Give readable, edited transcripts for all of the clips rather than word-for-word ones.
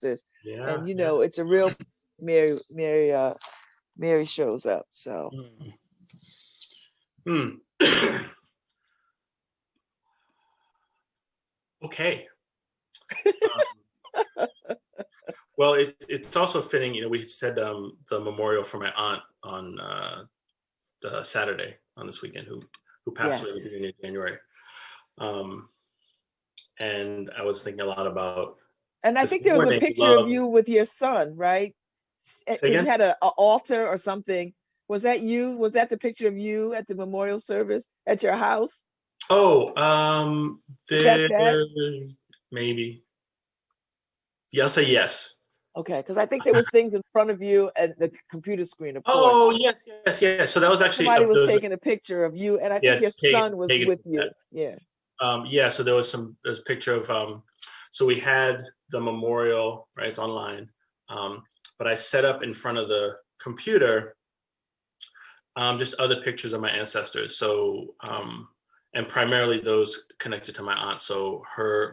ancestors. Yeah, And you yeah. know, it's a real Mary shows up. So Hmm. Okay. Well, it's also fitting. You know, we said the memorial for my aunt on the Saturday on this weekend, who passed away at the yes. beginning of January. Um, and I was thinking a lot about And I this think there was a morning. picture of Love. you with your son, right? Say He again? had a altar or something. Was that you? Was that the picture of you at the memorial service at your house? Oh, Is that there that? maybe. Yeah, I'll say yes. Okay, because I think there was things in front of you and the computer screen, of course. Oh, yes, yes, yes. So that was actually Somebody was there was taking a picture of you, and I think yeah, your son was Pagan. with you. Yeah. Yeah, so there's a picture of so we had the memorial, right? It's online, but I set up in front of the computer just other pictures of my ancestors. So and primarily those connected to my aunt. So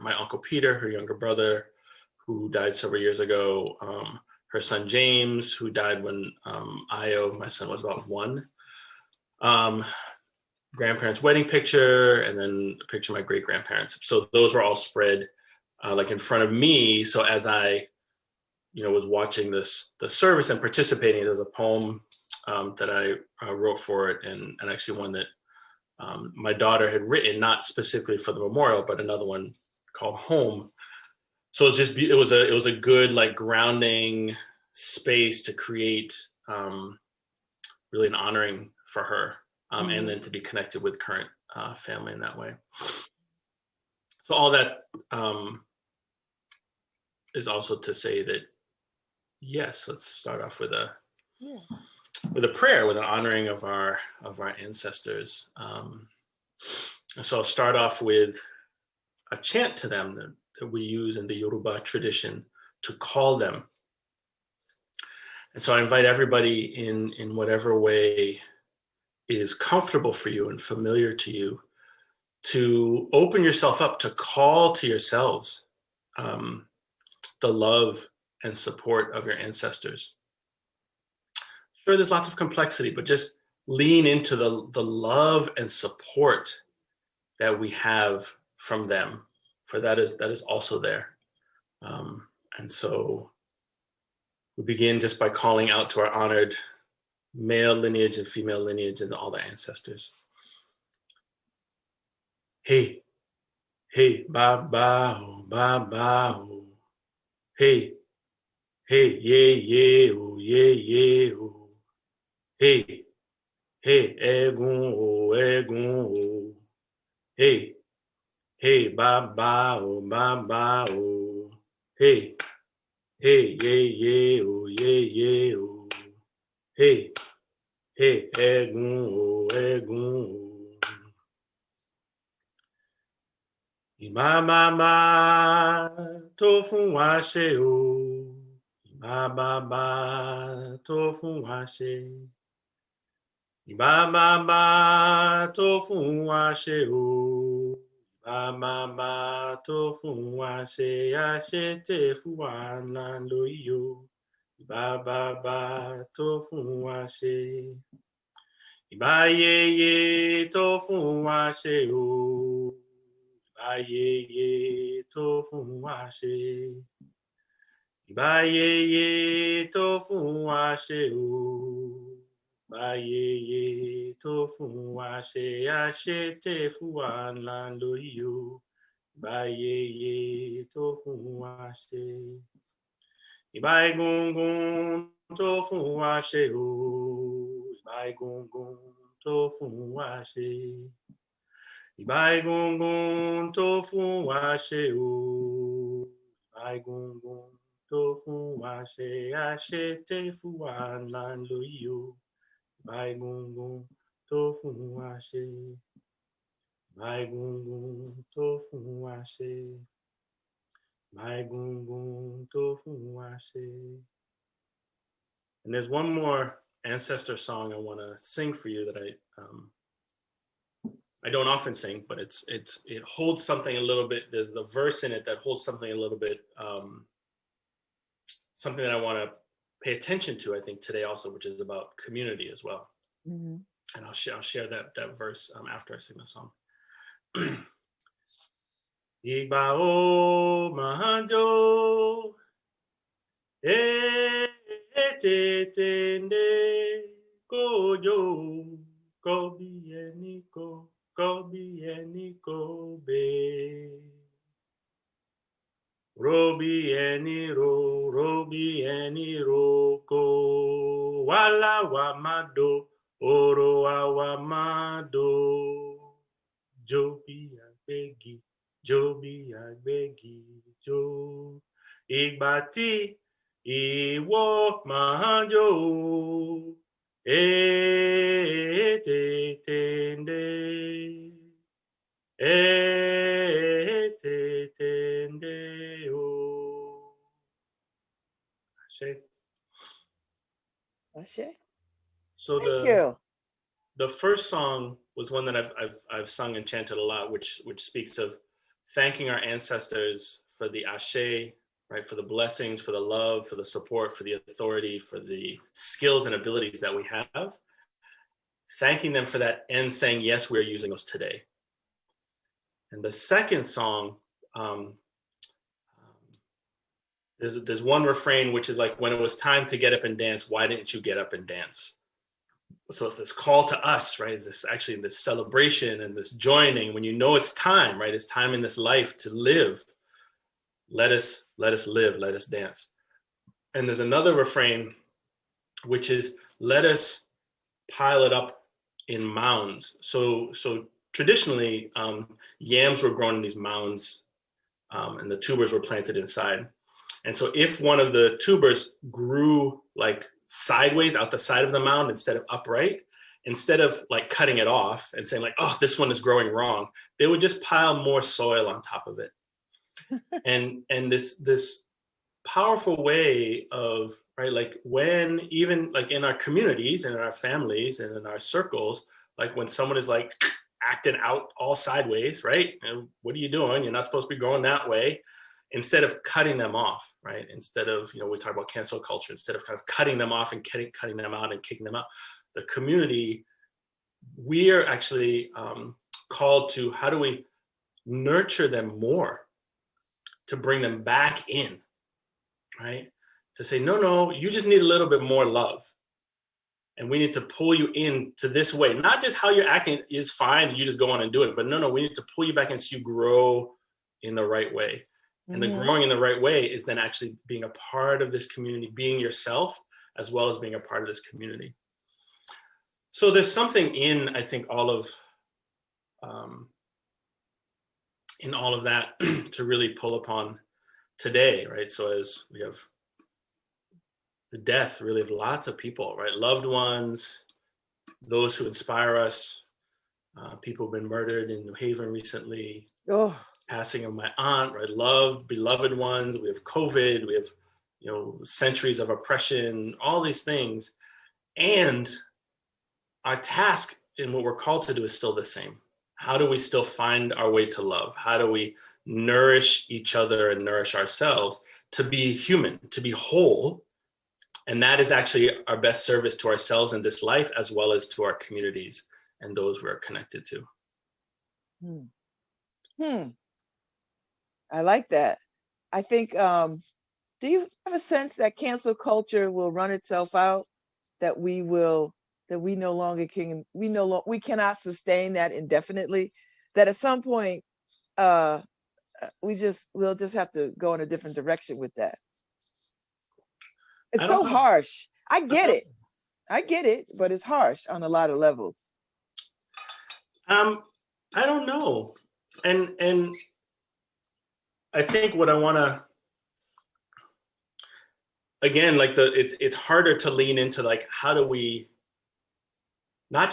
my uncle Peter, her younger brother, who died several years ago. Her son James, who died when my son, was about 1. Grandparents' wedding picture, and then a picture of my great grandparents. So those were all spread like in front of me. So as I, was watching the service and participating, there was a poem that I wrote for it, and actually one that my daughter had written, not specifically for the memorial, but another one called Home. So it was a good like grounding space to create really an honoring for her, and then to be connected with current family in that way. So all that is also to say that yes, let's start off with a prayer, with an honoring of our ancestors. So I'll start off with a chant to them that we use in the Yoruba tradition to call them. And so I invite everybody in whatever way is comfortable for you and familiar to you to open yourself up to call to yourselves the love and support of your ancestors. Sure, there's lots of complexity, but just lean into the love and support that we have from them, for that is also there. And so we begin just by calling out to our honored male lineage and female lineage and all the ancestors. Hey, hey, ba ba oh, ba ba oh. Hey, hey, yeah, yeah, oh, yeah, yeah, oh. Hey, hey, egun oh, egun oh. Hey, hey, ba ba oh, ba ba oh. Hey, hey, yeah, yeah, oh, yeah, yeah, oh. Hey, hey, egun oh, egun oh. Ìmá máa máa tó fún wa ṣe o. Ìmá máa máa tó fún wa ṣe. Ìmá máa máa tó fún wa ṣe o. Ìmá máa máa tó fún wa ṣe. Àṣetè fún wa ńlá lóyè o. Ìbá bàbá tó fún wa ṣe. Ìbá yeye tó fún wa ṣe o. Ìbá yeye tó fún wa ṣe. Ìbá yeye tó fún wa ṣe o. Ìbá yeye tó fún wa ṣe. Àṣetè fún wa ńlá lóyè o. Ìbá yeye tó fún wa ṣe. Ìbá egungun tó fún wa ṣe o. Ìbá egungun tó fún wa ṣe. Ìbá egungun tó fún wa ṣe o. Ìbá egungun tó fún wa ṣe. Àṣetè fún wa ńlá lóyè o. Ìbá egungun tó fún wa ṣe. Ìbá egungun tó fún wa ṣe. Ìbá egungun tó fún wa ṣe. And there's one more ancestor song I want to sing for you that I don't often sing, but it holds something a little bit. There's the verse in it that holds something a little bit something that I want to pay attention to, I think, today also, which is about community as well. Mm-hmm. And I'll share that verse after I sing the song. Igba o mahanjo e te tende kojo kobi eniko be robi eni ro ko wala wamado oro awamado jobi agbegi jo ìgbà tí ìwọ máa jó tètè o. So Thank you. the first song was one that I've sung and chanted a lot, which speaks of thanking our ancestors for the ashe, right, for the blessings, for the love, for the support, for the authority, for the skills and abilities that we have, thanking them for that and saying, yes, we're using those today. And the second song, there's one refrain, which is like, when it was time to get up and dance, why didn't you get up and dance? So it's this call to us, right? It's this actually this celebration and this joining when you know it's time, right? It's time in this life to live. Let us live, let us dance. And there's another refrain, which is, let us pile it up in mounds. So traditionally, yams were grown in these mounds, and the tubers were planted inside. And so if one of the tubers grew like sideways out the side of the mound instead of upright, instead of like cutting it off and saying like, oh, this one is growing wrong, they would just pile more soil on top of it. and this powerful way of, right, like when even like in our communities and in our families and in our circles, like when someone is like acting out all sideways, right? And what are you doing? You're not supposed to be going that way. Instead of cutting them off, right? Instead of, we talk about cancel culture, instead of kind of cutting them off and cutting them out and kicking them out, the community, we are actually called to, how do we nurture them more to bring them back in, right? To say, no, you just need a little bit more love. And we need to pull you into this way. Not just how you're acting is fine, you just go on and do it. But no, we need to pull you back in so you grow in the right way. And the growing in the right way is then actually being a part of this community, being yourself, as well as being a part of this community. So there's something in, I think, all of that to really pull upon today, right? So as we have the death really of lots of people, right? Loved ones, those who inspire us, people who've been murdered in New Haven recently. Oh. Passing of my aunt, right? Loved, beloved ones. We have COVID. We have, centuries of oppression, all these things. And our task and what we're called to do is still the same. How do we still find our way to love? How do we nourish each other and nourish ourselves to be human, to be whole? And that is actually our best service to ourselves in this life, as well as to our communities and those we're connected to. I like that. I think, do you have a sense that cancel culture will run itself out? That we no longer we cannot sustain that indefinitely? That at some point, we'll just have to go in a different direction with that. It's so harsh. I get it, but it's harsh on a lot of levels. I don't know. And I think what I want to, again, like it's harder to lean into like, how do we not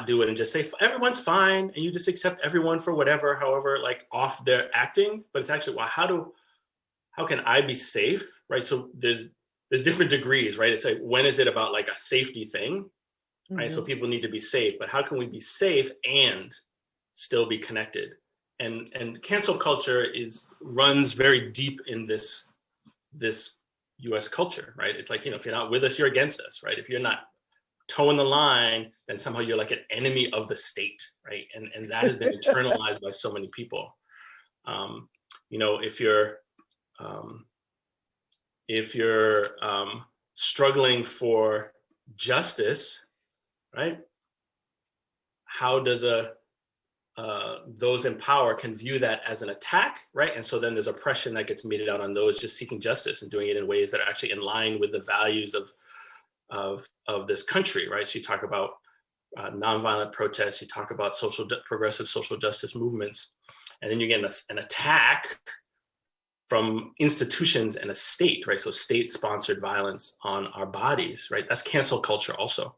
do it and just say everyone's fine and you just accept everyone for whatever, however, like off they're acting, but it's actually, well, how can I be safe, right? So there's different degrees, right? It's like, when is it about like a safety thing, right? So people need to be safe, but how can we be safe and still be connected? And cancel culture runs very deep in this US culture, right? It's like, if you're not with us, you're against us, right? If you're not toeing the line, then somehow you're like an enemy of the state, right? And that has been internalized by so many people. If you're struggling for justice, right? How does those in power can view that as an attack, right? And so then there's oppression that gets meted out on those just seeking justice and doing it in ways that are actually in line with the values of this country, right? So you talk about nonviolent protests, you talk about progressive social justice movements, and then you get an attack from institutions and a state, right? So state-sponsored violence on our bodies, right? That's cancel culture also.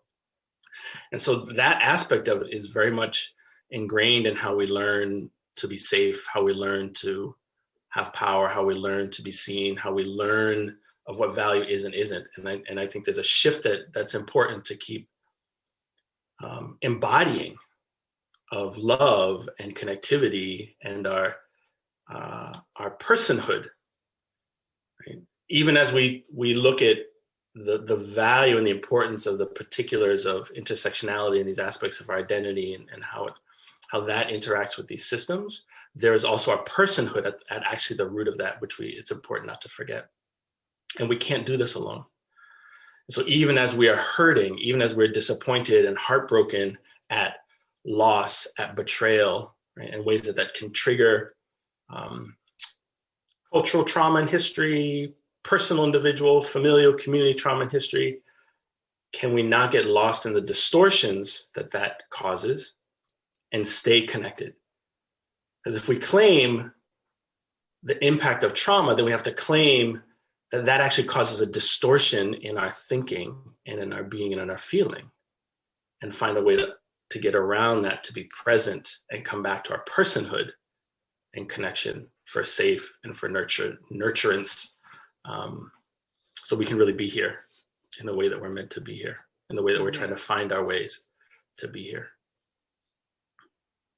And so that aspect of it is very much ingrained in how we learn to be safe, how we learn to have power, how we learn to be seen, how we learn of what value is and isn't. And I think there's a shift that's important to keep embodying of love and connectivity and our personhood, right? Even as we look at the value and the importance of the particulars of intersectionality and these aspects of our identity and how that interacts with these systems, there is also our personhood at actually the root of that, which it's important not to forget. And we can't do this alone. So even as we are hurting, even as we're disappointed and heartbroken at loss, at betrayal, right, in ways that can trigger cultural trauma in history, personal, individual, familial, community trauma in history, can we not get lost in the distortions that causes and stay connected? Because if we claim the impact of trauma, then we have to claim that actually causes a distortion in our thinking and in our being and in our feeling, and find a way to get around that, to be present and come back to our personhood and connection for safe and for nurturance, so we can really be here in the way that we're meant to be here, in the way that we're trying to find our ways to be here.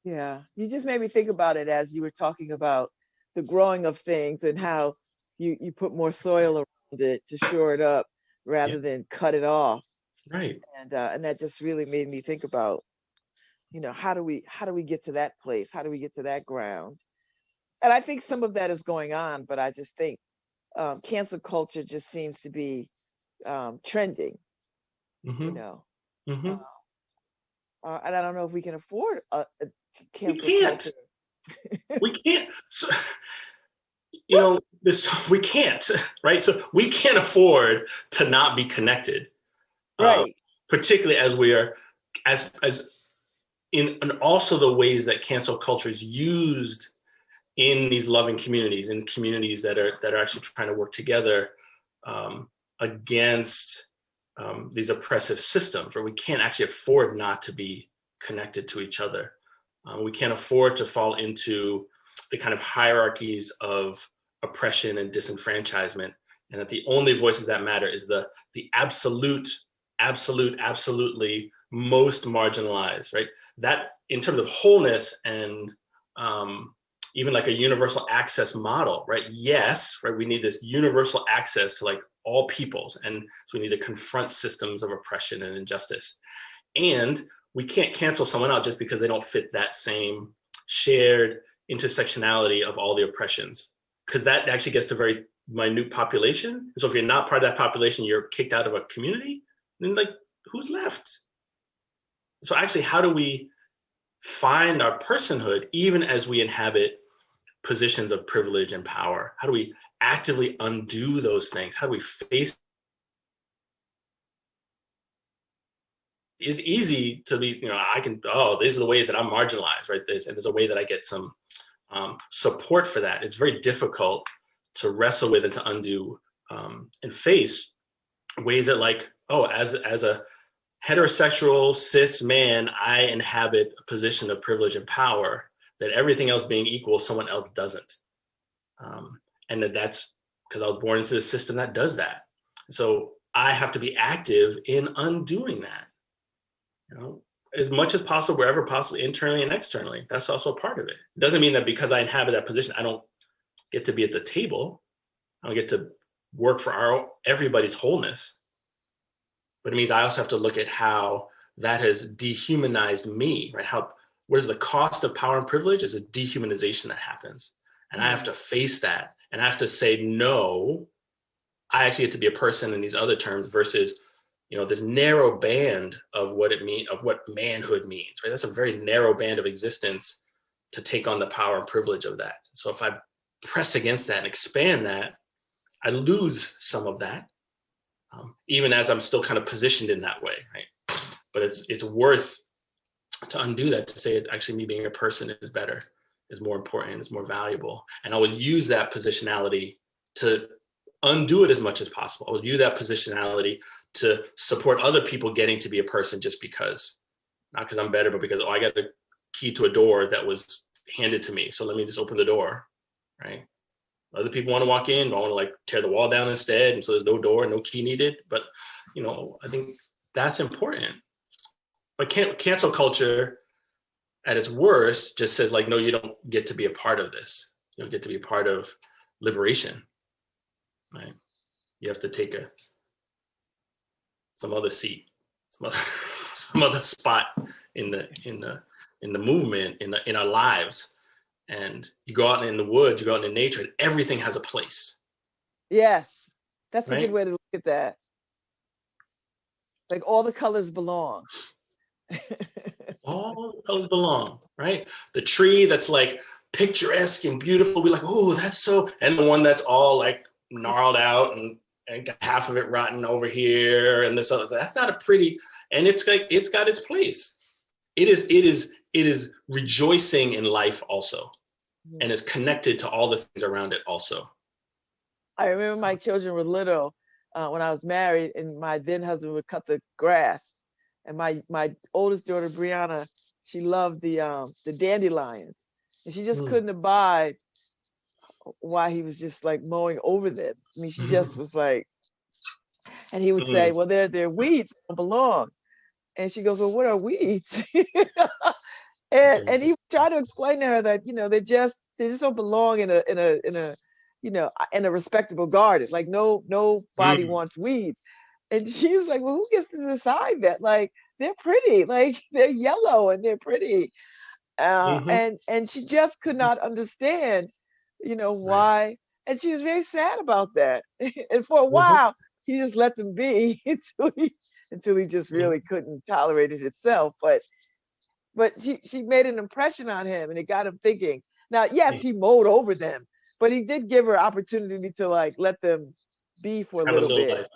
Yeah, you just made me think about it as you were talking about the growing of things and how you put more soil around it to shore it up rather than cut it off. Right. And that just really made me think about, how do we get to that place? How do we get to that ground? And I think some of that is going on, but I just think cancel culture just seems to be trending, Mm-hmm. Mm-hmm. and I don't know if we can afford cancel culture. We can't. So, we can't, right? So we can't afford to not be connected, right? Particularly as we are, as in also the ways that cancel culture is used in these loving communities, in communities that are actually trying to work together against these oppressive systems, where we can't actually afford not to be connected to each other. We can't afford to fall into the kind of hierarchies of oppression and disenfranchisement, and that the only voices that matter is the absolutely most marginalized, right? That in terms of wholeness and even like a universal access model, right? Yes, right. We need this universal access to like all peoples, and so we need to confront systems of oppression and injustice. And we can't cancel someone out just because they don't fit that same shared intersectionality of all the oppressions, because that actually gets to very minute population. So if you're not part of that population, you're kicked out of a community, then like who's left? So actually, how do we find our personhood even as we inhabit positions of privilege and power? How do we actively undo those things? How do we face? It's easy to be, these are the ways that I'm marginalized, right? And there's a way that I get some support for that. It's very difficult to wrestle with and to undo and face ways that like, as a heterosexual cis man, I inhabit a position of privilege and power that everything else being equal, someone else doesn't. And that's because I was born into a system that does that. So I have to be active in undoing that, as much as possible, wherever possible, internally and externally. That's also a part of it. It doesn't mean that because I inhabit that position, I don't get to be at the table. I don't get to work for everybody's wholeness, but it means I also have to look at how that has dehumanized me, right? Where's the cost of power and privilege is a dehumanization that happens. And I have to face that. And I have to say, no, I actually get to be a person in these other terms versus, this narrow band of what it means, of what manhood means, right? That's a very narrow band of existence to take on the power and privilege of that. So if I press against that and expand that, I lose some of that, even as I'm still kind of positioned in that way, right? But it's worth to undo that, to say actually me being a person is better, is more important, is more valuable. And I will use that positionality to undo it as much as possible. I will use that positionality to support other people getting to be a person just because, not because I'm better, but because, I got a key to a door that was handed to me. So let me just open the door, right? Other people want to walk in, I want to like tear the wall down instead. And so there's no door, no key needed. But, I think that's important. But cancel culture at its worst just says like, no, you don't get to be a part of this. You don't get to be a part of liberation, right? You have to take some other seat, some other spot in the movement, in our lives. And you go out in the woods, you go out in nature, and everything has a place. Yes, that's right? a good way to look at that. Like all the colors belong. All the colors belong, right? The tree that's like picturesque and beautiful, we're like, oh, that's so, and the one that's all like gnarled out and got half of it rotten over here, and this other, that's not a pretty, and it's like, it's got its place. It is rejoicing in life also, and is connected to all the things around it also. I remember my children were little when I was married, and my then husband would cut the grass. And my oldest daughter, Brianna, she loved the dandelions. And she just couldn't abide why he was just like mowing over them. I mean, she just was like, and he would say, well, they're weeds, they don't belong. And she goes, well, what are weeds? and he tried to explain to her that, they just don't belong in a respectable garden. Like nobody wants weeds. And she was like, well, who gets to decide that? Like, they're pretty, like they're yellow and they're pretty. And she just could not understand, why. Right. And she was very sad about that. And for a while, he just let them be until he just really couldn't tolerate it himself. But she made an impression on him, and it got him thinking. Now, yes, he mowed over them, but he did give her opportunity to like let them be for a little bit. Life.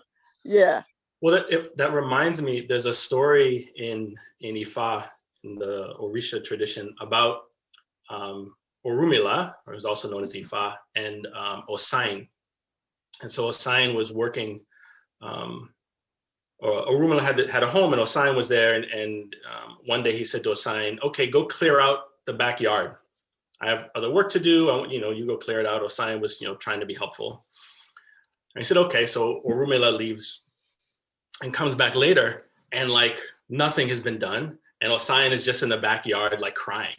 Yeah. Well, that reminds me, there's a story in Ifa, in the Orisha tradition, about Orunmila, or is also known as Ifa, and Osain. And so Osain was working, or Orunmila had a home, and Osain was there. And one day he said to Osain, okay, go clear out the backyard. I have other work to do. You go clear it out. Osain was, trying to be helpful. And he said, okay. So Orunmila leaves and comes back later, and like nothing has been done. And Osain is just in the backyard, like crying.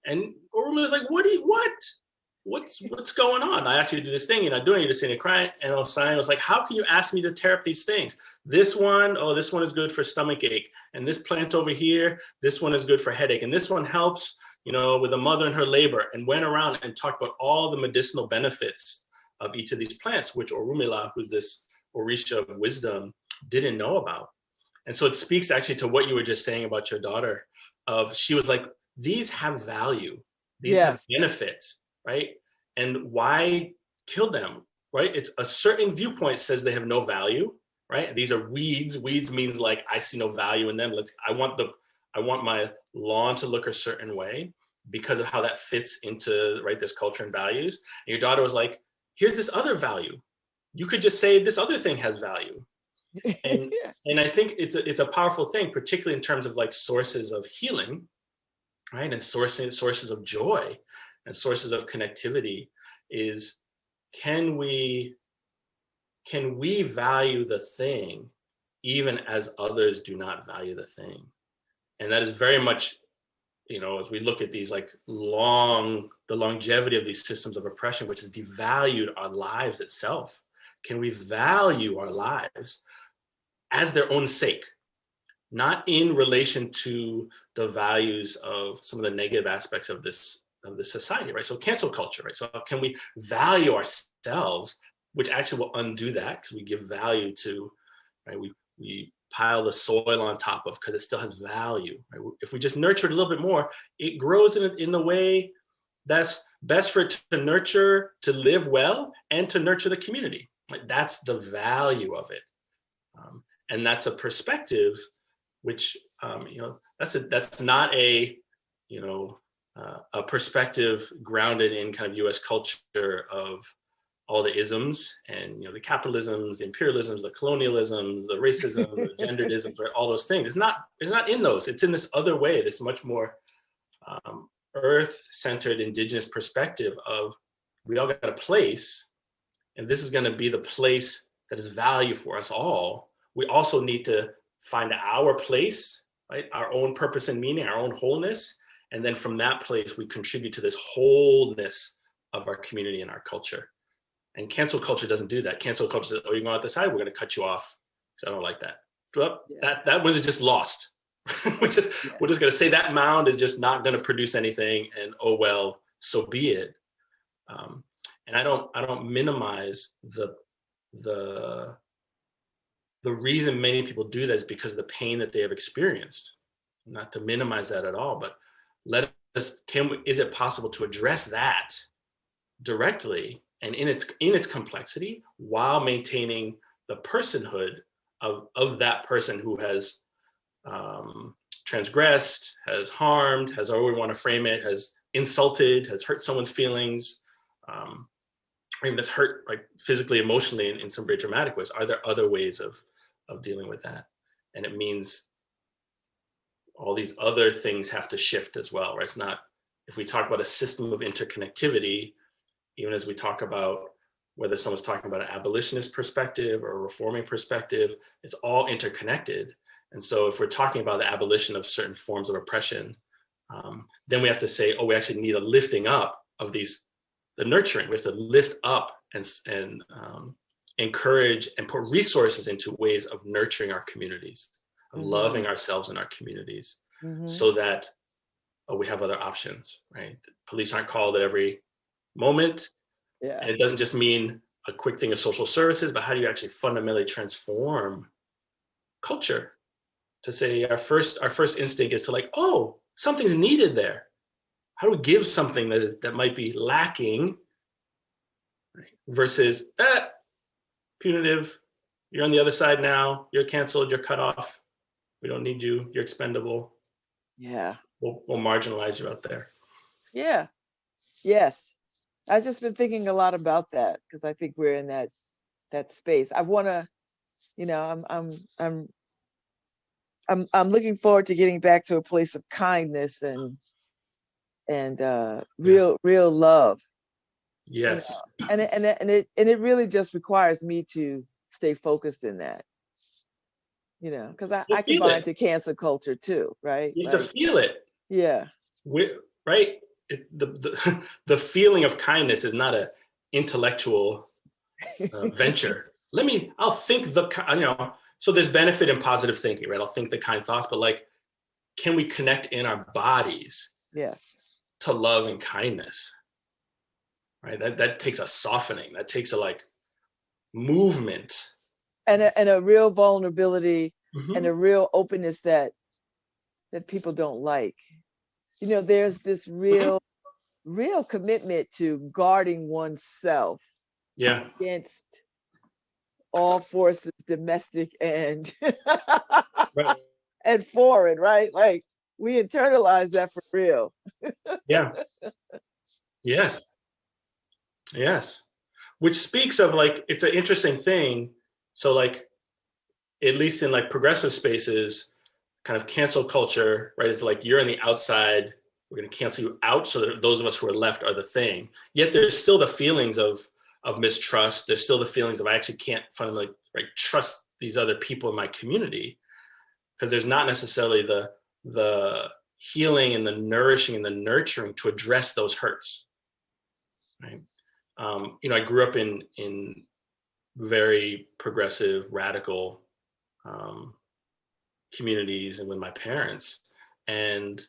And Orunmila's like, what's going on? I asked you to do this thing, you're not doing it, you're just sitting and crying. And Osain was like, how can you ask me to tear up these things? This one is good for stomach ache. And this plant over here, this one is good for headache. And this one helps, with a mother in her labor, and went around and talked about all the medicinal benefits of each of these plants, which Orunmila, who's this Orisha of wisdom, didn't know about. And so it speaks actually to what you were just saying about your daughter, she was like, these have value, these have benefits, right? And why kill them, right? It's a certain viewpoint says they have no value, right? These are weeds. Weeds means like, I see no value in them. I want my lawn to look a certain way because of how that fits into, right, this culture and values. And your daughter was like, here's this other value. You could just say this other thing has value. And I think it's a powerful thing, particularly in terms of like sources of healing, right? And sources of joy and sources of connectivity is, can we value the thing even as others do not value the thing? And that is very much, as we look at these like the longevity of these systems of oppression, which has devalued our lives itself. can we value our lives as their own sake, not in relation to the values of some of the negative aspects of this society, right? So cancel culture, right? So can we value ourselves, which actually will undo that because we give value to, right? We pile the soil on top of because it still has value, right? If we just nurture it a little bit more, it grows in the way that's best for it to nurture, to live well, and to nurture the community. Like that's the value of it, and that's a perspective, which that's not a a perspective grounded in kind of U.S. culture of all the isms and the capitalisms, the imperialisms, the colonialisms, the racism, the genderisms, right? All those things. It's not in those. It's in this other way. This much more earth-centered indigenous perspective of we all got a place, and this is going to be the place that is value for us all. We also need to find our place, right? Our own purpose and meaning, our own wholeness. And then from that place, we contribute to this wholeness of our community and our culture. And cancel culture doesn't do that. Cancel culture says, oh, you're going out the side, we're going to cut you off because I don't like that. That one is just lost. we're just going to say that mound is just not going to produce anything, and oh well, so be it. And I don't minimize the reason many people do that is because of the pain that they have experienced. Not to minimize that at all, but is it possible to address that directly and in its complexity while maintaining the personhood of that person who has transgressed, has harmed, has, however we want to frame it, has insulted, has hurt someone's feelings, or even that's hurt like physically, emotionally in some very dramatic ways. Are there other ways of dealing with that? And it means all these other things have to shift as well, right? It's not, if we talk about a system of interconnectivity, even as we talk about whether someone's talking about an abolitionist perspective or a reforming perspective, it's all interconnected. And so if we're talking about the abolition of certain forms of oppression, then we have to say, oh, we actually need a lifting up of the nurturing. We have to lift up and encourage and put resources into ways of nurturing our communities, of loving ourselves in our communities, so that we have other options, right? The police aren't called at every moment. Yeah. And it doesn't just mean a quick thing of social services, but how do you actually fundamentally transform culture to say our first instinct is to like, oh, something's needed there. How do we give something that might be lacking, right? Versus punitive, you're on the other side now, you're canceled, you're cut off, we don't need you, you're expendable. Yeah. We'll marginalize you out there. Yeah. Yes. I've just been thinking a lot about that because I think we're in that space. I want to, I'm looking forward to getting back to a place of kindness and real love. Yes. And it really just requires me to stay focused in that. Because I can buy into cancel culture too, right? You have to feel it. Yeah. Right. The feeling of kindness is not an intellectual venture. I'll think so there's benefit in positive thinking, right? I'll think the kind thoughts, but like, can we connect in our bodies? Yes. To love and kindness, right? That takes a softening. That takes a like movement. And a real vulnerability and a real openness that people don't like. There's this real commitment to guarding oneself against all forces, domestic and right. and foreign, right? Like we internalize that for real. Yeah. Yes. Which speaks of like, it's an interesting thing. So like, at least in like progressive spaces, kind of cancel culture, right? It's like you're on the outside, we're going to cancel you out so that those of us who are left are the thing. Yet there's still the feelings of mistrust. There's still the feelings of I actually can't fundamentally trust these other people in my community because there's not necessarily the healing and the nourishing and the nurturing to address those hurts, right? I grew up in very progressive, radical communities and with my parents. And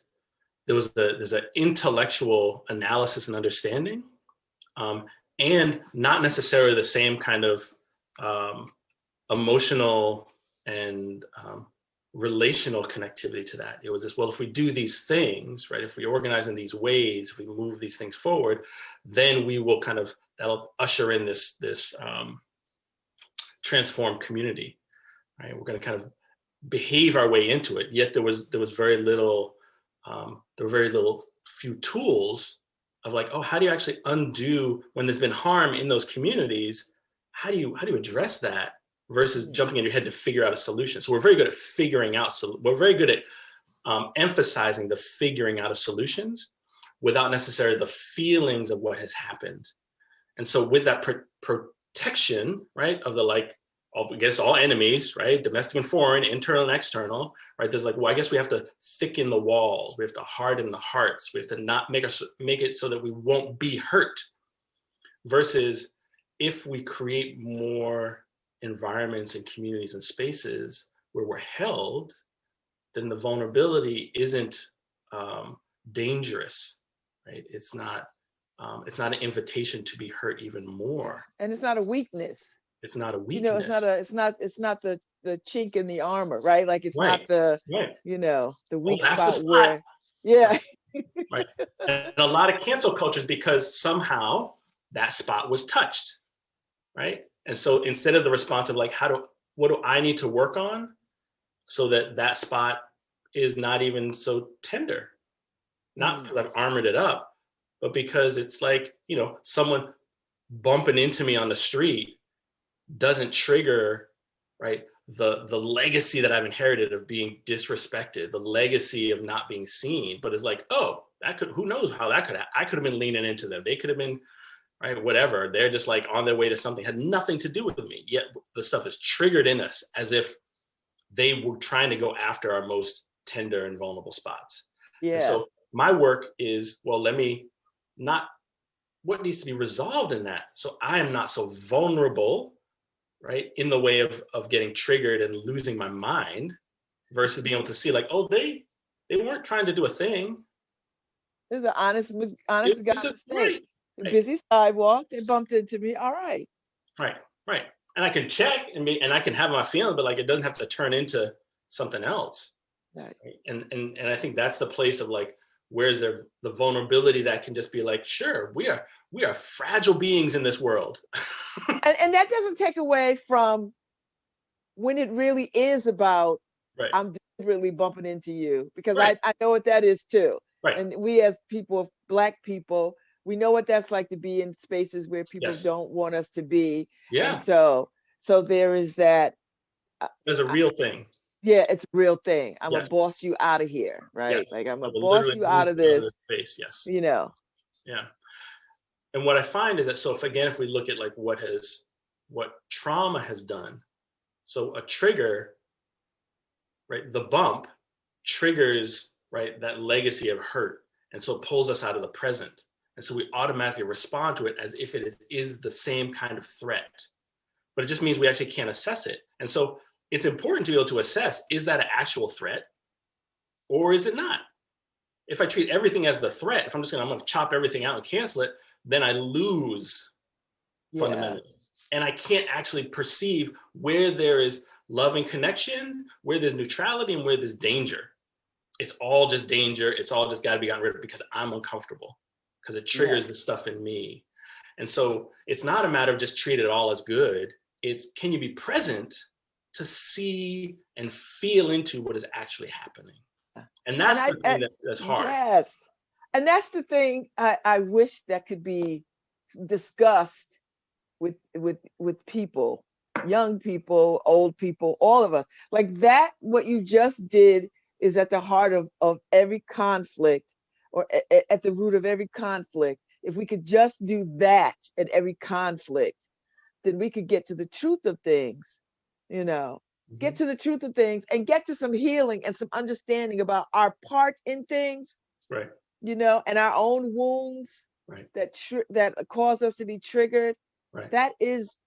there's an intellectual analysis and understanding, and not necessarily the same kind of emotional and relational connectivity to that. It was this, well, if we do these things, right, if we organize in these ways, if we move these things forward, then we will that'll usher in this transformed community, right? We're going to kind of behave our way into it. Yet there was very little, few tools of like, oh, how do you actually undo when there's been harm in those communities? How do you address that versus jumping in your head to figure out a solution? So we're very good at figuring out. So we're very good at emphasizing the figuring out of solutions without necessarily the feelings of what has happened. And so with that protection, right, of the against all enemies, right, domestic and foreign, internal and external, right, there's like, well, I guess we have to thicken the walls. We have to harden the hearts. We have to not make it so that we won't be hurt. Versus if we create more environments and communities and spaces where we're held, then the vulnerability isn't dangerous, right? It's not an invitation to be hurt even more. And it's not a weakness. It's not a weakness. You know, it's not the chink in the armor, right? Like it's not the, you know, the weak spot where, yeah. Right. And a lot of cancel cultures, because somehow that spot was touched, right? And so instead of the response of like, what do I need to work on so that spot is not even so tender? Not because I've armored it up, but because it's like, you know, someone bumping into me on the street doesn't trigger, right, the legacy that I've inherited of being disrespected, the legacy of not being seen, but it's like, oh, who knows how I could have been leaning into them. They could have been, right, whatever. They're just like on their way to something, had nothing to do with me. Yet the stuff is triggered in us as if they were trying to go after our most tender and vulnerable spots. Yeah. And so my work is, well, what needs to be resolved in that, so I am not so vulnerable, right, in the way of getting triggered and losing my mind, versus being able to see like, oh, they weren't trying to do a thing. There's an honest guy mistake. Right. Busy sidewalk, they bumped into me. All right. Right. And I can check and I can have my feeling, but like it doesn't have to turn into something else. Right. And I think that's the place of like, where's the vulnerability that can just be like, sure, we are fragile beings in this world. and that doesn't take away from when it really is about, right, I'm deliberately bumping into you, because right, I know what that is too. Right. And we as people, Black people, we know what that's like to be in spaces where people don't want us to be. Yeah. And so there is that. There's a real thing. Yeah, it's a real thing. I'm gonna boss you out of here, right? Yes. Like I'm gonna boss you out of this space. Yes. You know. Yeah. And what I find is that, so if we look at like what trauma has done, so a trigger, right, the bump triggers, right, that legacy of hurt, and so it pulls us out of the present, and so we automatically respond to it as if it is the same kind of threat, but it just means we actually can't assess it. And so it's important to be able to assess, is that an actual threat or is it not? If I treat everything as the threat, if I'm going to chop everything out and cancel it, then I lose fundamentally. And I can't actually perceive where there is love and connection, where there's neutrality, and where there's danger. It's all just danger. It's all just got to be gotten rid of because I'm uncomfortable, because it triggers the stuff in me. And so it's not a matter of just treat it all as good. It's, can you be present to see and feel into what is actually happening? And that's the thing that's hard. Yes. And that's the thing I wish that could be discussed with people, young people, old people, all of us. Like that, what you just did is at the heart of every conflict, or at the root of every conflict. If we could just do that at every conflict, then we could get to the truth of things, you know. Get to the truth of things and get to some healing and some understanding about our part in things, right? You know, and our own wounds, right? That cause us to be triggered, right? That is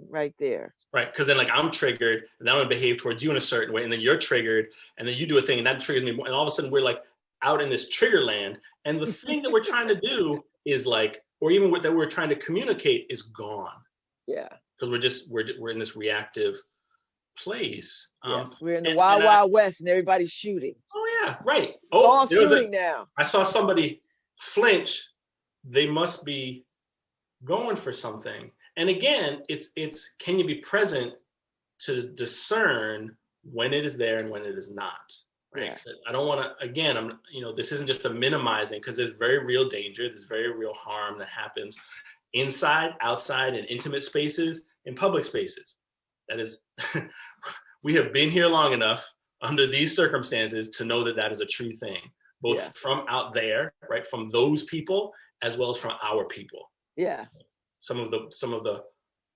right there. Right, because then like I'm triggered, and I'm gonna behave towards you in a certain way, and then you're triggered, and then you do a thing, and that triggers me more, and all of a sudden we're like out in this trigger land, and the thing that we're trying to do is like, or even what that we're trying to communicate is gone. Yeah. Because we're in this reactive place. Yes, we're in the wild west, and everybody's shooting. Oh yeah, right. All shooting now. I saw somebody flinch. They must be going for something. And again, it's can you be present to discern when it is there and when it is not, right? Yeah. So I don't want to, again, this isn't just a minimizing, because there's very real danger, there's very real harm that happens inside, outside, in intimate spaces, in public spaces. That is, we have been here long enough under these circumstances to know that that is a true thing, both from out there, right, from those people, as well as from our people. Yeah. Some of the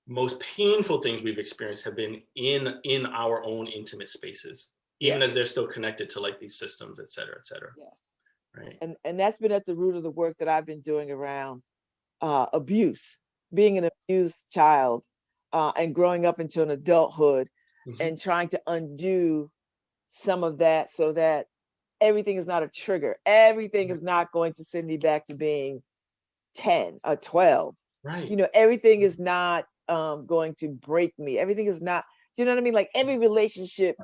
most painful things we've experienced have been in our own intimate spaces, even as they're still connected to like these systems, et cetera, et cetera. Yes. Right. And that's been at the root of the work that I've been doing around abuse, being an abused child, and growing up into an adulthood, and trying to undo some of that so that everything is not a trigger. Everything is not going to send me back to being 10 or 12. Right. Everything is not going to break me. Everything is not, do you know what I mean? Like every relationship,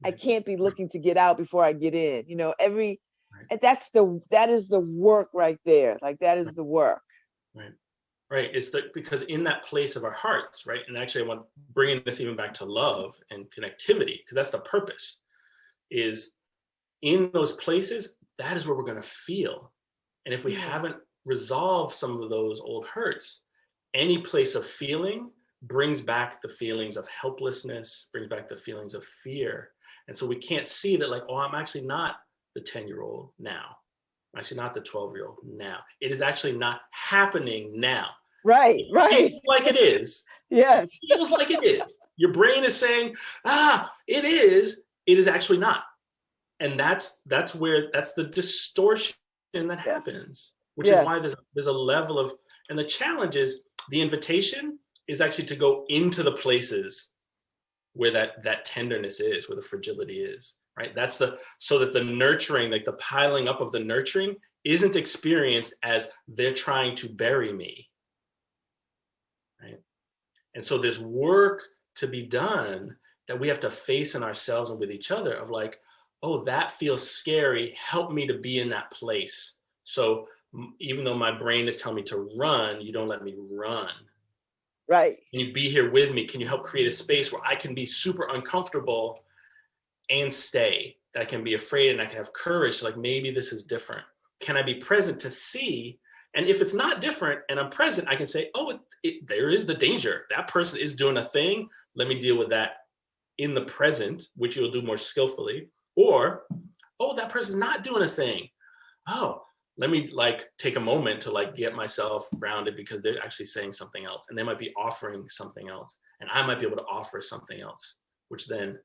I can't be looking to get out before I get in, and that is the work right there. Like that is the work. Right. Right. It's because in that place of our hearts, right? And actually I want bringing this even back to love and connectivity, because that's the purpose, is in those places, that is where we're going to feel. And if we haven't resolved some of those old hurts, any place of feeling brings back the feelings of helplessness, brings back the feelings of fear. And so we can't see that like, oh, I'm actually not the 10-year-old now. I'm actually not the 12-year-old now. It is actually not happening now. Right. It feels like it is. Yes. It feels like it is. Your brain is saying, it is. It is actually not. And that's the distortion that happens, which is why there's a level of, and the challenge is the invitation is actually to go into the places where that tenderness is, where the fragility is, right? So that the nurturing, like the piling up of the nurturing isn't experienced as they're trying to bury me, right? And so there's work to be done that we have to face in ourselves and with each other of like, oh, that feels scary. Help me to be in that place. So even though my brain is telling me to run, you don't let me run. Right. Can you be here with me? Can you help create a space where I can be super uncomfortable and stay? That I can be afraid and I can have courage. Like maybe this is different. Can I be present to see? And if it's not different and I'm present, I can say, oh, there is the danger. That person is doing a thing. Let me deal with that in the present, which you'll do more skillfully. Or, oh, that person's not doing a thing. Oh, let me like take a moment to like get myself grounded because they're actually saying something else and they might be offering something else and I might be able to offer something else, which then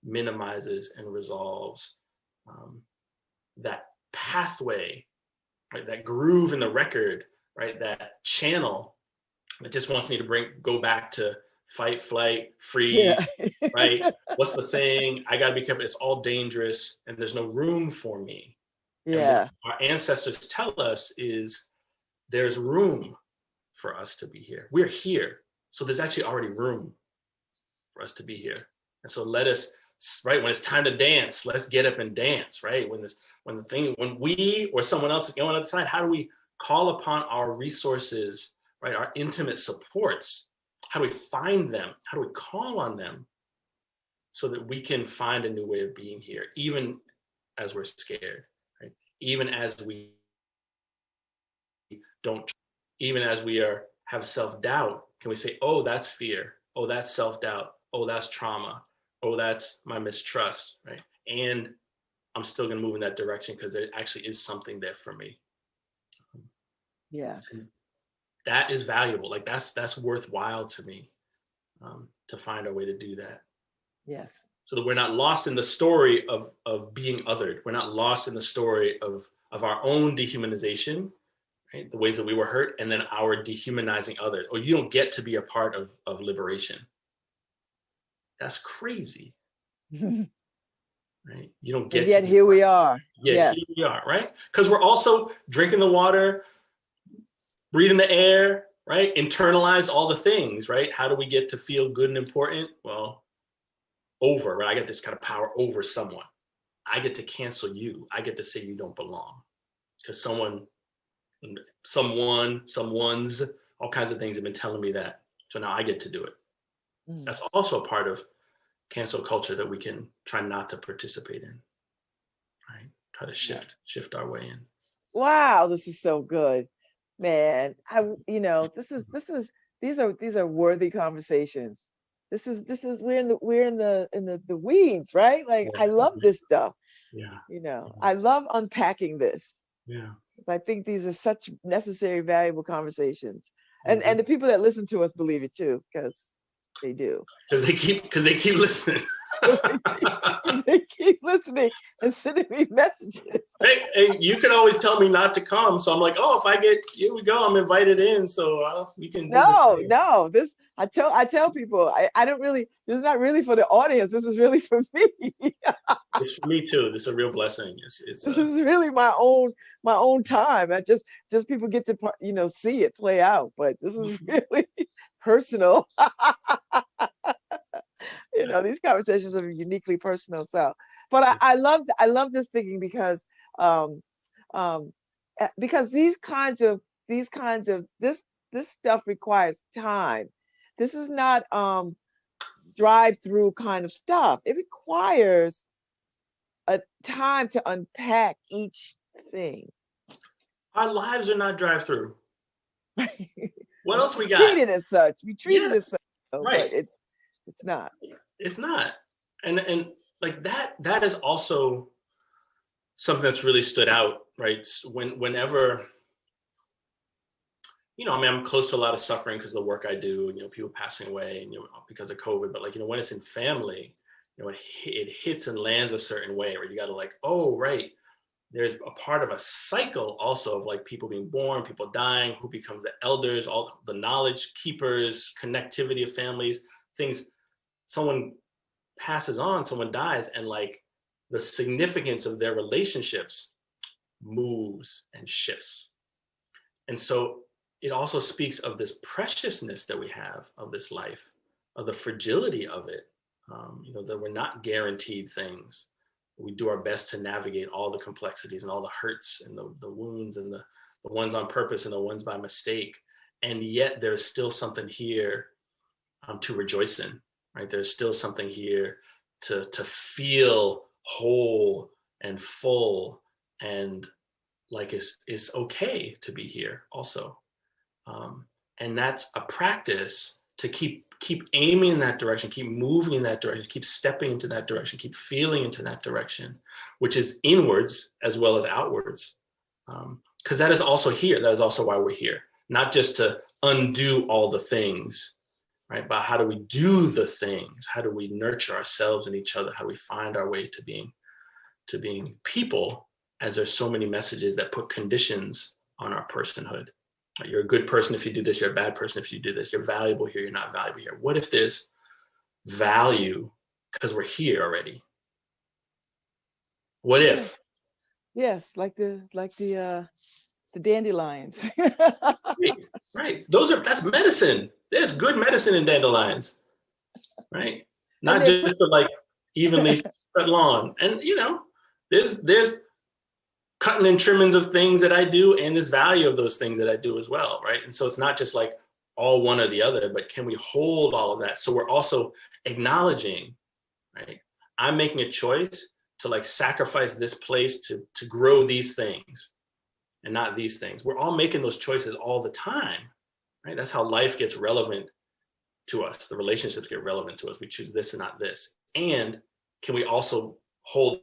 minimizes and resolves that pathway, right? That groove in the record, right? That channel that just wants me to go back to fight, flight, free, right? What's the thing? I gotta be careful. It's all dangerous and there's no room for me. Yeah. And what our ancestors tell us is there's room for us to be here. We're here. So there's actually already room for us to be here. And so let us, right, when it's time to dance, let's get up and dance, right? When we or someone else is going on the side, how do we call upon our resources, right? Our intimate supports. How do we find them? How do we call on them so that we can find a new way of being here, even as we're scared, right? Even as we don't, even as we have self-doubt, can we say, oh, that's fear. Oh, that's self-doubt. Oh, that's trauma. Oh, that's my mistrust, right? And I'm still gonna move in that direction because there actually is something there for me. Yes. And that is valuable. Like that's worthwhile to me, to find a way to do that. Yes. So that we're not lost in the story of being othered. We're not lost in the story of our own dehumanization, right? The ways that we were hurt, and then our dehumanizing others. Or you don't get to be a part of liberation. That's crazy, right? You don't get And yet to be here we are. Yet Yes. here we are, right? Because we're also drinking the water, breathing the air, right? Internalize all the things, right? How do we get to feel good and important? Well, right? I get this kind of power over someone. I get to cancel you. I get to say you don't belong because someone's, all kinds of things have been telling me that. So now I get to do it. That's also a part of cancel culture that we can try not to participate in, right? Try to shift our way in. Wow, this is so good, man. These are worthy conversations. We're in the weeds, right? Like I love this stuff. Yeah. I love unpacking this. Yeah. I think these are such necessary, valuable conversations. And the people that listen to us believe it too, because they do. Because they keep listening. They keep listening and sending me messages. Hey, you can always tell me not to come. So I'm like, oh, if I get, here we go, I'm invited in. So we can do this. I tell people, I don't really, this is not really for the audience. This is really for me. It's for me too. This is a real blessing. This is really my own time. I just people get to, see it play out, but this is really personal. These conversations are uniquely personal. So, but I love this thinking because these kinds of this stuff requires time. This is not drive-through kind of stuff. It requires a time to unpack each thing. Our lives are not drive-through. What else we got? Treat it as such. We treat it as such, right? But it's not. It's not. And like that is also something that's really stood out, right? Whenever, I'm close to a lot of suffering because of the work I do, people passing away, because of COVID, but when it's in family, it hits and lands a certain way where you got to oh, right. There's a part of a cycle also of people being born, people dying, who becomes the elders, all the knowledge keepers, connectivity of families, things. Someone passes on, someone dies, and the significance of their relationships moves and shifts. And so it also speaks of this preciousness that we have of this life, of the fragility of it, that we're not guaranteed things. We do our best to navigate all the complexities and all the hurts and the wounds and the ones on purpose and the ones by mistake. And yet there's still something here to rejoice in, right? There's still something here to feel whole and full and it's okay to be here also. And that's a practice to keep aiming in that direction, keep moving in that direction, keep stepping into that direction, keep feeling into that direction, which is inwards as well as outwards. Because that is also here. That is also why we're here. Not just to undo all the things, right? But how do we do the things? How do we nurture ourselves and each other? How do we find our way to being people, as there's so many messages that put conditions on our personhood. You're a good person if you do this, you're a bad person if you do this, you're valuable here, you're not valuable here. What if there's value because we're here already? What if? Yes, like the dandelions. Right. That's medicine. There's good medicine in dandelions. Right? Not just to evenly spread lawn. And there's cutting and trimmings of things that I do, and this value of those things that I do as well, right? And so it's not just all one or the other, but can we hold all of that? So we're also acknowledging, right? I'm making a choice to sacrifice this place to grow these things and not these things. We're all making those choices all the time, right? That's how life gets relevant to us. The relationships get relevant to us. We choose this and not this. And can we also hold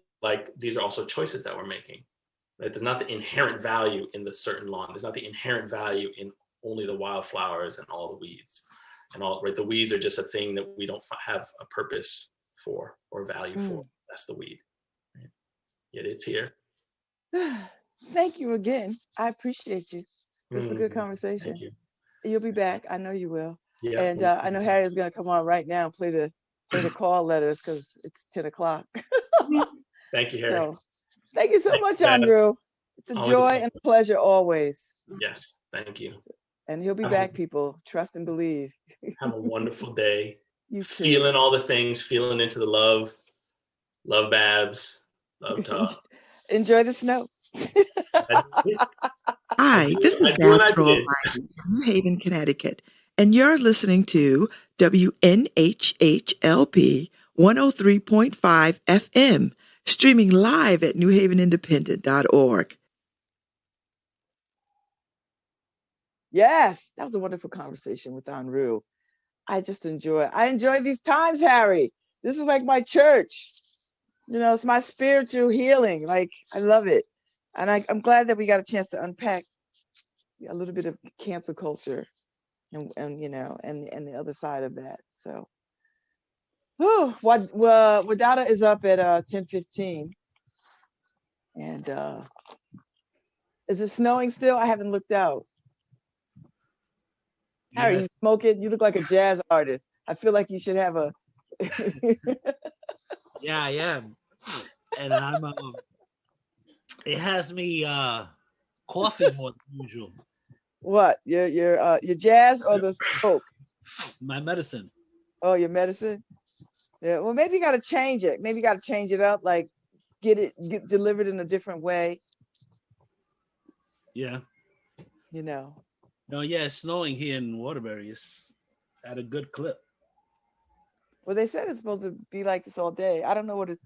these are also choices that we're making? Right? There's not the inherent value in the certain lawn. There's not the inherent value in only the wildflowers and all the weeds. And all, right? The weeds are just a thing that we don't have a purpose for or value for. That's the weed. Right? Yet it's here. Thank you again. I appreciate you. This is a good Thank conversation. you. You'll be back. I know you will. Yeah. And I know Harry is going to come on right now and play the call letters because it's 10 o'clock. Thank you, Harry. So thank you so Thank much, you, Babz. Andrew. It's a Always a joy pleasure. and a pleasure always. Yes. Thank you. And he'll be Have a- back, people. Trust and believe. Have a wonderful day. You too. Feeling all the things, feeling into the love. Love Babz. LoveTalk. Enjoy the snow. Hi, this is Babz Rawls-Ivy from New Haven, Connecticut, and you're listening to WNHHLP 103.5 FM, streaming live at newhavenindependent.org. Yes, that was a wonderful conversation with Andrew. I enjoy these times, Harry. This is like my church. You know, it's my spiritual healing. Like, I love it. And I'm glad that we got a chance to unpack a little bit of cancel culture and you know, and the other side of that. So, Wadada is up at 10:15. And is it snowing still? I haven't looked out. Harry, Yes. you smoking? You look like a jazz artist. I feel like you should have a. Yeah, I am. And I'm it has me coughing more than usual. What? Your jazz or the smoke? My medicine. Oh, your medicine? Yeah. Well, maybe you got to change it. Maybe you got to change it up. Like get delivered in a different way. Yeah. You know. No, yeah, it's snowing here in Waterbury. It's at a good clip. Well, they said it's supposed to be like this all day. I don't know what it's.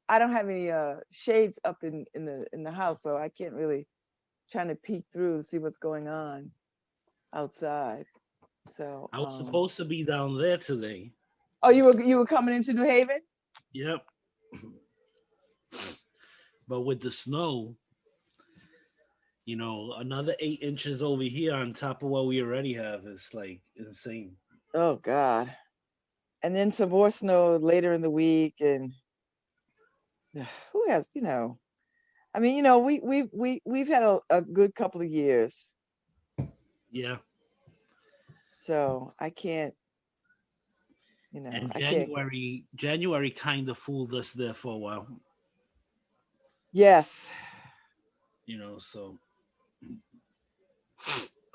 I don't have any shades up in the house, so I can't really trying to peek through to see what's going on outside. So I was supposed to be down there today. Oh, you were coming into New Haven? Yep. But with the snow, you know, another 8 inches over here on top of what we already have is like insane. Oh God. And then some more snow later in the week, and who has, you know, I mean, you know, we've had a good couple of years. Yeah. So I can't, you know, And I can't. January kind of fooled us there for a while. Yes. You know, so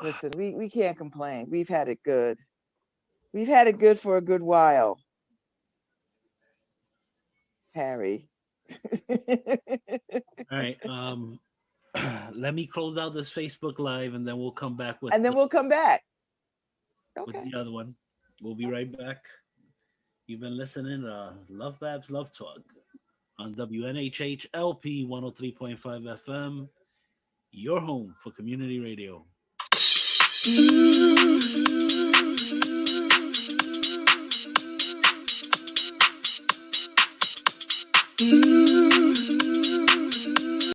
listen, we can't complain. We've had it good. We've had it good for a good while. Harry. All right. Let me close out this Facebook Live and then we'll come back with we'll come back. Okay. With the other one. We'll be right back. You've been listening to LoveBabz LoveTalk on WNHHLP 103.5 FM, your home for community radio. Mm-hmm.